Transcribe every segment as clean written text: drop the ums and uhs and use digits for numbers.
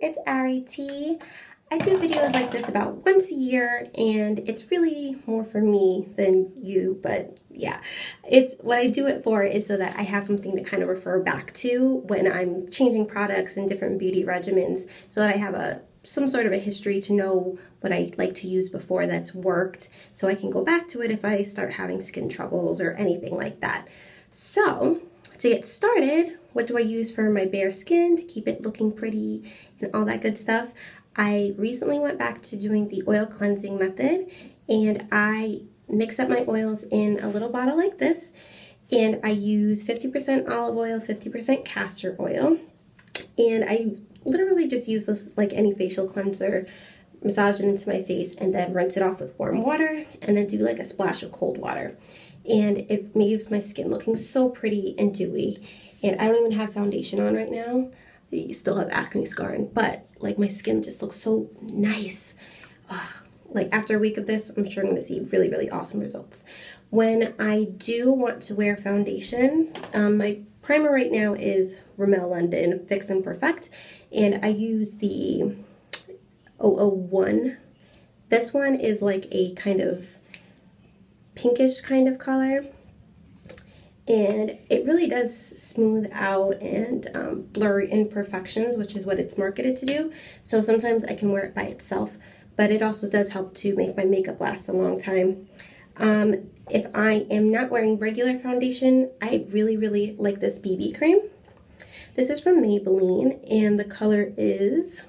it's Ari T. I do videos like this about once a year, and it's really more for me than you, but yeah. It's what I do it for is so that I have something to kind of refer back to when I'm changing products and different beauty regimens, so that I have some sort of a history to know what I like to use before that's worked, so I can go back to it if I start having skin troubles or anything like that. So, to get started, what do I use for my bare skin to keep it looking pretty and all that good stuff? I recently went back to doing the oil cleansing method, and I mix up my oils in a little bottle like this, and I use 50% olive oil, 50% castor oil, and I literally just use this like any facial cleanser, massage it into my face, and then rinse it off with warm water, and then do like a splash of cold water. And it leaves my skin looking so pretty and dewy. And I don't even have foundation on right now. I still have acne scarring, but like my skin just looks so nice. Ugh. Like after a week of this, I'm sure I'm going to see really, really awesome results. When I do want to wear foundation, my primer right now is Rimmel London Fix and Perfect, and I use the 001. This one is like a kind of pinkish kind of color, and it really does smooth out and blur imperfections, which is what it's marketed to do. So sometimes I can wear it by itself, but it also does help to make my makeup last a long time. If I am not wearing regular foundation, I really like this BB cream. This is from Maybelline, and the color is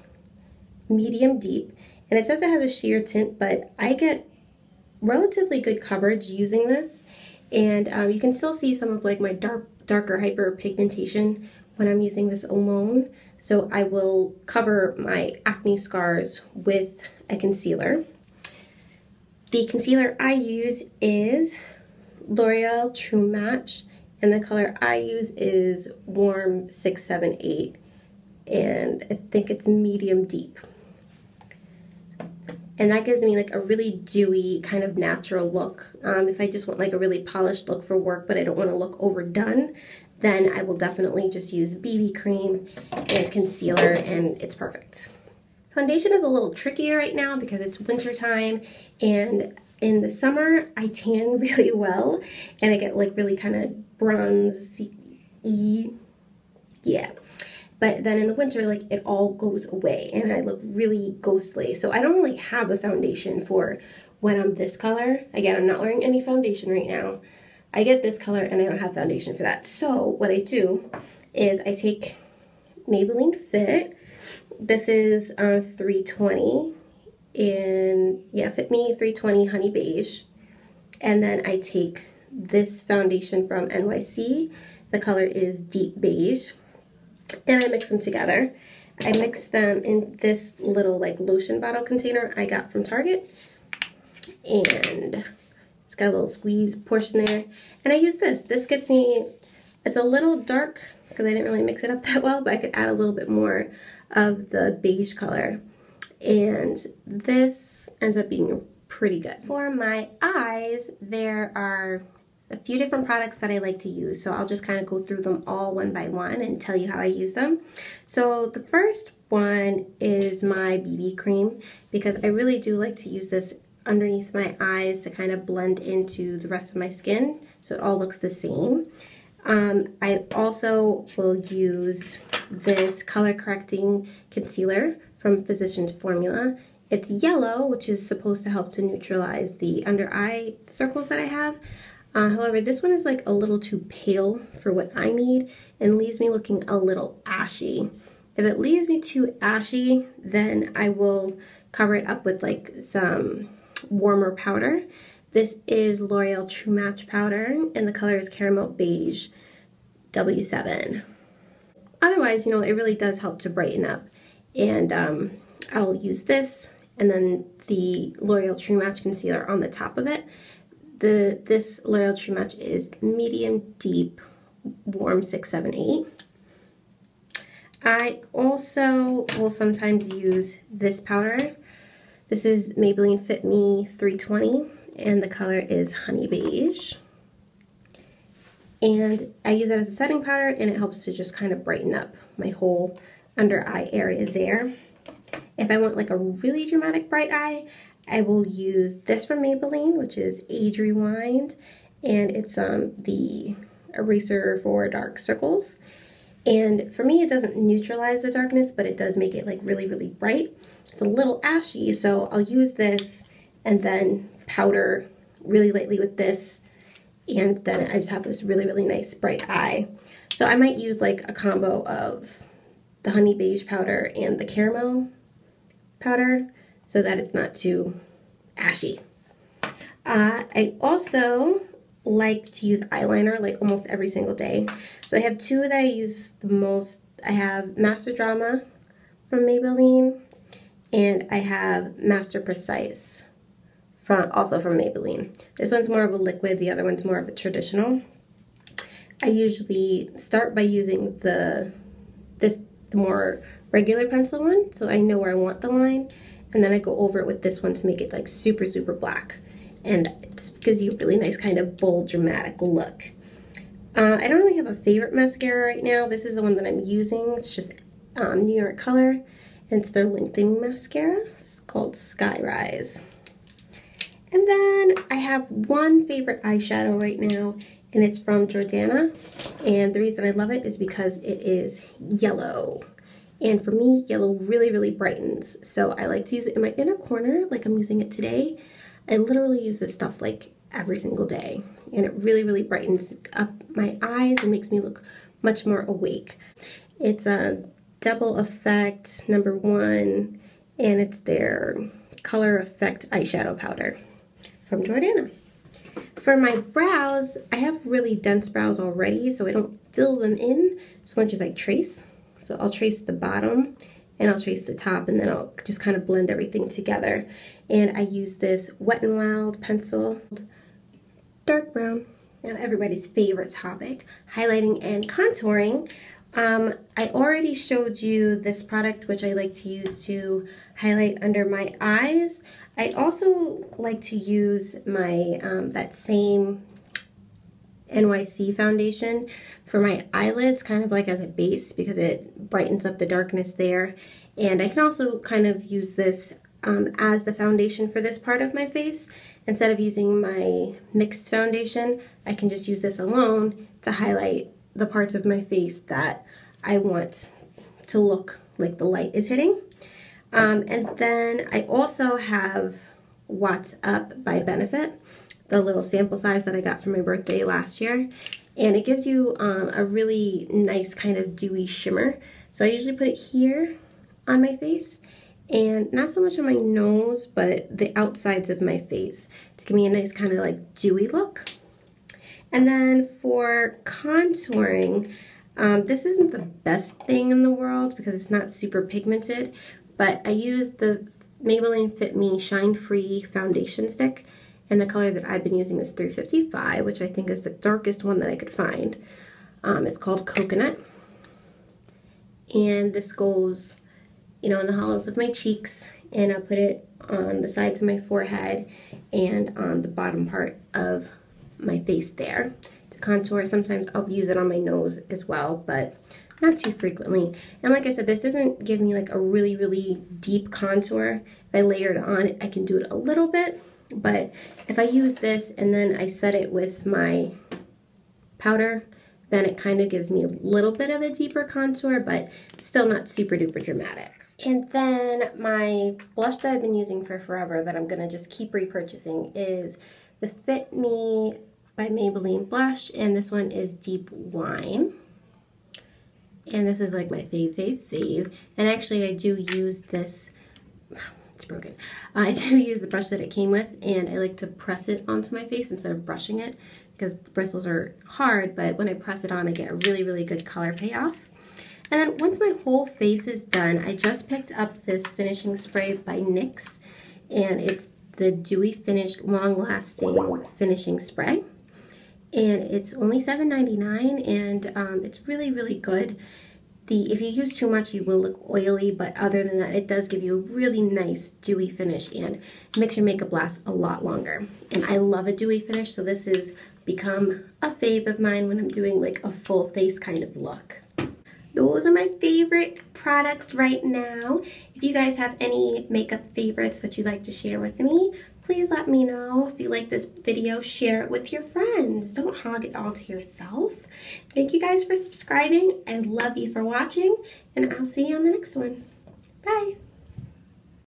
medium deep, and it says it has a sheer tint, but I get relatively good coverage using this, and you can still see some of like my darker hyperpigmentation when I'm using this alone. So I will cover my acne scars with a concealer. The concealer I use is L'Oreal True Match, and the color I use is Warm 678, and I think it's medium deep. And that gives me like a really dewy kind of natural look. If I just want like a really polished look for work, but I don't want to look overdone, then I will definitely just use BB cream and concealer, and it's perfect. Foundation is a little trickier right now because it's winter time, and in the summer I tan really well and I get like really kind of bronzy, yeah. But then in the winter, like, it all goes away and I look really ghostly. So I don't really have a foundation for when I'm this color. Again, I'm not wearing any foundation right now. I get this color and I don't have foundation for that. So what I do is I take Maybelline Fit. This is 320, and yeah, Fit Me 320 Honey Beige. And then I take this foundation from NYC. The color is Deep Beige. And I mix them together. I mix them in this little like lotion bottle container I got from Target, and it's got a little squeeze portion there. And I use this. This gets me, it's a little dark because I didn't really mix it up that well, but I could add a little bit more of the beige color. And this ends up being pretty good. For my eyes, there are a few different products that I like to use, so I'll just kind of go through them all one by one and tell you how I use them. So the first one is my BB cream, because I really do like to use this underneath my eyes to kind of blend into the rest of my skin so it all looks the same. I also will use this color correcting concealer from Physicians Formula. It's yellow, which is supposed to help to neutralize the under eye circles that I have. However, this one is like a little too pale for what I need and leaves me looking a little ashy. If it leaves me too ashy, then I will cover it up with like some warmer powder. This is L'Oreal True Match powder, and the color is Caramel Beige W7. Otherwise, you know, it really does help to brighten up. And I'll use this and then the L'Oreal True Match concealer on the top of it. This L'Oreal True Match is medium deep, warm 678. I also will sometimes use this powder. This is Maybelline Fit Me 320, and the color is Honey Beige. And I use it as a setting powder, and it helps to just kind of brighten up my whole under eye area there. If I want like a really dramatic bright eye, I will use this from Maybelline, which is Age Rewind, and it's the eraser for dark circles. And for me, it doesn't neutralize the darkness, but it does make it like really, really bright. It's a little ashy, so I'll use this and then powder really lightly with this, and then I just have this really, really nice bright eye. So I might use like a combo of the honey beige powder and the caramel powder so that it's not too ashy. I also like to use eyeliner like almost every single day. So I have two that I use the most. I have Master Drama from Maybelline, and I have Master Precise also from Maybelline. This one's more of a liquid, the other one's more of a traditional. I usually start by using the more regular pencil one, so I know where I want the line, and then I go over it with this one to make it like super, super black. And it gives you a really nice kind of bold, dramatic look. I don't really have a favorite mascara right now. This is the one that I'm using. It's just New York Color, and it's their lengthening mascara. It's called Sky Rise. And then I have one favorite eyeshadow right now, and it's from Jordana. And the reason I love it is because it is yellow. And for me, yellow really, really brightens. So I like to use it in my inner corner like I'm using it today. I literally use this stuff like every single day, and it really, really brightens up my eyes and makes me look much more awake. It's a Double Effect #1, and it's their Color Effect eyeshadow powder from Jordana. For my brows, I have really dense brows already, so I don't fill them in so much as I trace. So I'll trace the bottom and I'll trace the top, and then I'll just kind of blend everything together. And I use this Wet n Wild pencil, dark brown. Now everybody's favorite topic, highlighting and contouring. I already showed you this product, which I like to use to highlight under my eyes. I also like to use my that same NYC foundation for my eyelids, kind of like as a base, because it brightens up the darkness there. And I can also kind of use this as the foundation for this part of my face. Instead of using my mixed foundation, I can just use this alone to highlight the parts of my face that I want to look like the light is hitting. And then I also have What's Up by Benefit, the little sample size that I got for my birthday last year. And it gives you a really nice kind of dewy shimmer. So I usually put it here on my face, and not so much on my nose, but the outsides of my face to give me a nice kind of like dewy look. And then for contouring, this isn't the best thing in the world because it's not super pigmented, but I use the Maybelline Fit Me Shine Free foundation stick, and the color that I've been using is 355, which I think is the darkest one that I could find. It's called Coconut, and this goes, you know, in the hollows of my cheeks, and I'll put it on the sides of my forehead and on the bottom part of my face there to contour. Sometimes I'll use it on my nose as well, but not too frequently. And like I said, this doesn't give me like a really, really deep contour. If I layer it on, I can do it a little bit, but if I use this and then I set it with my powder, then it kind of gives me a little bit of a deeper contour, but still not super duper dramatic. And then my blush that I've been using for forever that I'm gonna just keep repurchasing is the Fit Me by Maybelline blush, and this one is Deep Wine. And this is like my fave. And actually I do use this, it's broken. I do use the brush that it came with, and I like to press it onto my face instead of brushing it because the bristles are hard, but when I press it on, I get a really, really good color payoff. And then once my whole face is done, I just picked up this finishing spray by NYX, and it's the Dewy Finish Long Lasting Finishing Spray. And it's only $7.99, and it's really, really good. If you use too much, you will look oily, but other than that, it does give you a really nice dewy finish and makes your makeup last a lot longer. And I love a dewy finish, so this has become a fave of mine when I'm doing like a full face kind of look. those are my favorite products right now. If you guys have any makeup favorites that you'd like to share with me, please let me know. If you like this video, share it with your friends. Don't hog it all to yourself. Thank you guys for subscribing. I love you for watching, and I'll see you on the next one. Bye.